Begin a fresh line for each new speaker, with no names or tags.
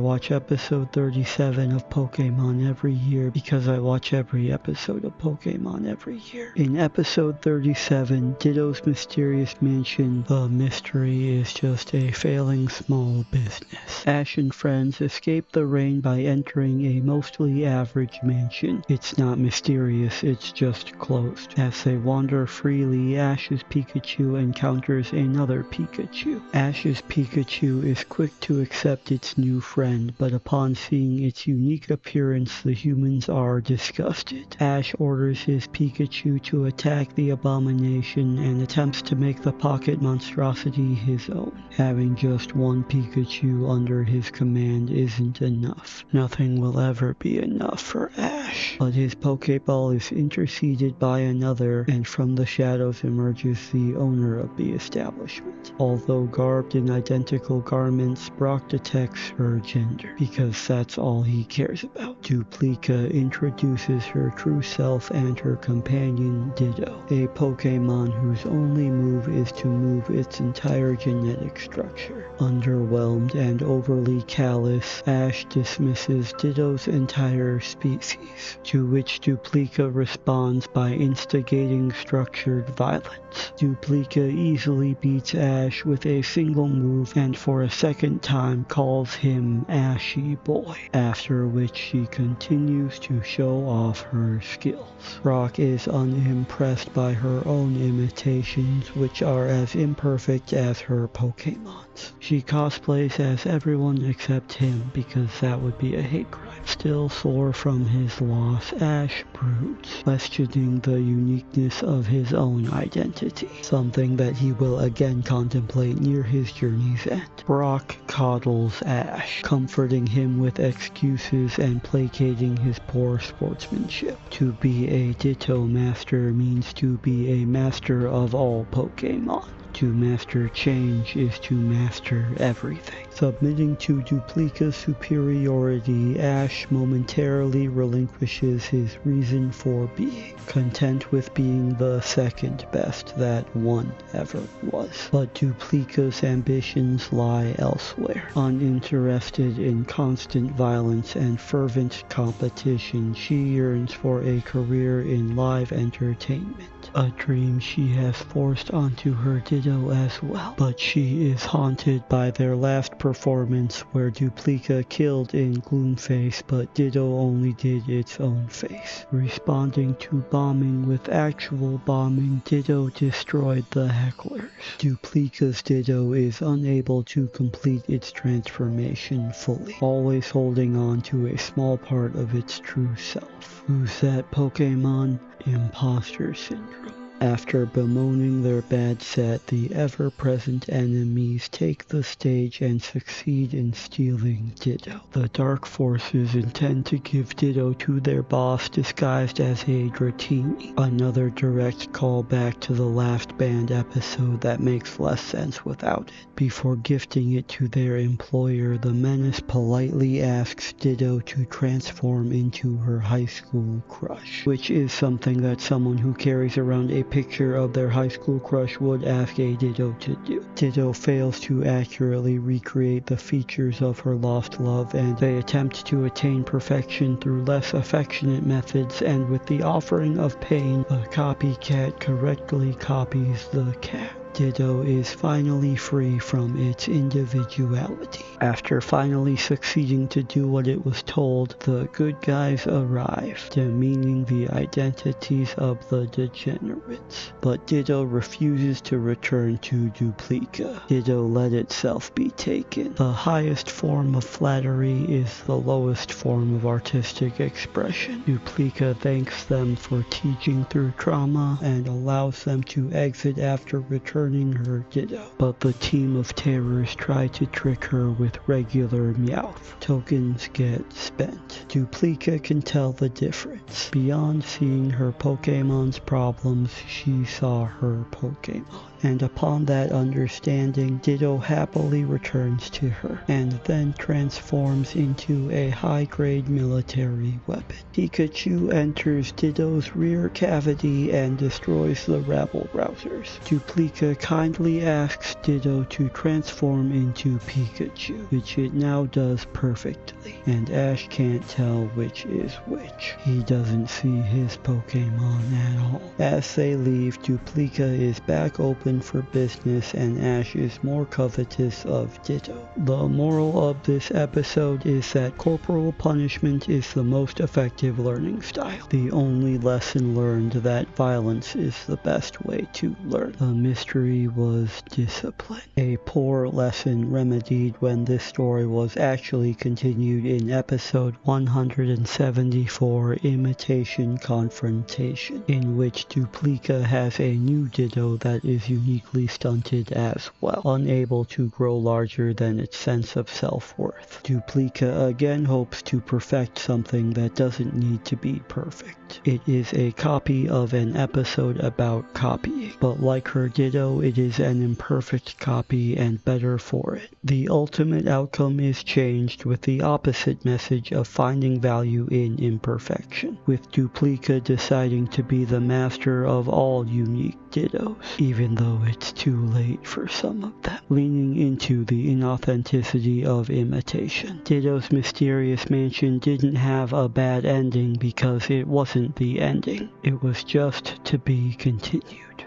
watch episode 37 of Pokemon every year because I watch every episode of Pokemon every year. In episode 37, Ditto's mysterious mansion, the mystery is just a failing small business. Ash and friends escape the rain by entering a mostly average mansion. It's not mysterious, it's just closed. As they wander freely, Ash's Pikachu encounters another Pikachu. Ash's Pikachu is quick to accept its new friend, but upon seeing its unique appearance, the humans are disgusted. Ash orders his Pikachu to attack the abomination and attempts to make the pocket monstrosity his own. Having just one Pikachu under his command isn't enough. Nothing will ever be enough for Ash. But his Pokeball is interceded by another, and from the shadows emerges the owner of the establishment. Although garbed in identical garments, Brock detects her gender, because that's all he cares about. Duplia introduces her true self and her companion, Ditto, a Pokemon whose only move is to move its entire genetic structure. Underwhelmed and overly callous, Ash dismisses Ditto's entire species, to which Duplia responds by instigating structured violence. Duplia easily beats Ash with a single move and for a second time calls him Ashy Boy, after which she continues to show off her skills. Brock is unimpressed by her own imitations, which are as imperfect as her Pokemon's. She cosplays as everyone except him because that would be a hate crime. Still sore from his loss, Ash broods, questioning the uniqueness of his own identity, something that he will again contemplate near his journey's end. Brock coddles Ash, comforting him with excuses and placating his poor sportsmanship. To be a Ditto master means to be a master of all Pokemon. To master change is to master everything. Submitting to Duplica's superiority, Ash momentarily relinquishes his reason for being, content with being the second best that one ever was. But Duplica's ambitions lie elsewhere. Uninterested in constant violence and fervent competition, she yearns for a career in live entertainment, a dream she has forced onto her Ditto as well. But she is haunted by their last performance where Duplia killed in Gloomface, but Ditto only did its own face. Responding to bombing with actual bombing, Ditto destroyed the hecklers. Duplica's Ditto is unable to complete its transformation fully, always holding on to a small part of its true self. Who's that Pokemon? Imposter syndrome. After bemoaning their bad set, the ever-present enemies take the stage and succeed in stealing Ditto. The Dark Forces intend to give Ditto to their boss disguised as a Dratini, another direct callback to the last band episode that makes less sense without it. Before gifting it to their employer, the menace politely asks Ditto to transform into her high school crush, which is something that someone who carries around a picture of their high school crush would ask a Ditto to do. Ditto fails to accurately recreate the features of her lost love, and they attempt to attain perfection through less affectionate methods, and with the offering of pain, the copycat correctly copies the cat. Ditto is finally free from its individuality. After finally succeeding to do what it was told, the good guys arrive, demeaning the identities of the degenerates. But Ditto refuses to return to Duplia. Ditto let itself be taken. The highest form of flattery is the lowest form of artistic expression. Duplia thanks them for teaching through trauma and allows them to exit after returning her Ditto, but the team of terrors try to trick her with regular Meowth. Tokens get spent. Duplia can tell the difference. Beyond seeing her Pokemon's problems, she saw her Pokemon. And upon that understanding, Ditto happily returns to her, and then transforms into a high-grade military weapon. Pikachu enters Ditto's rear cavity and destroys the rabble-rousers. Duplia kindly asks Ditto to transform into Pikachu, which it now does perfectly, and Ash can't tell which is which. He doesn't see his Pokemon at all. As they leave, Duplia is back open for business and Ash is more covetous of Ditto. The moral of this episode is that corporal punishment is the most effective learning style. The only lesson learned that violence is the best way to learn. The mystery was discipline. A poor lesson remedied when this story was actually continued in episode 174, Imitation Confrontation, in which Duplia has a new Ditto that is uniquely stunted as well, unable to grow larger than its sense of self-worth. Duplia again hopes to perfect something that doesn't need to be perfect. It is a copy of an episode about copying, but like her Ditto, it is an imperfect copy and better for it. The ultimate outcome is changed with the opposite message of finding value in imperfection, with Duplia deciding to be the master of all unique Dittos, even though it's too late for some of them, leaning into the inauthenticity of imitation. Ditto's Mysterious Mansion didn't have a bad ending because it wasn't the ending. It was just to be continued.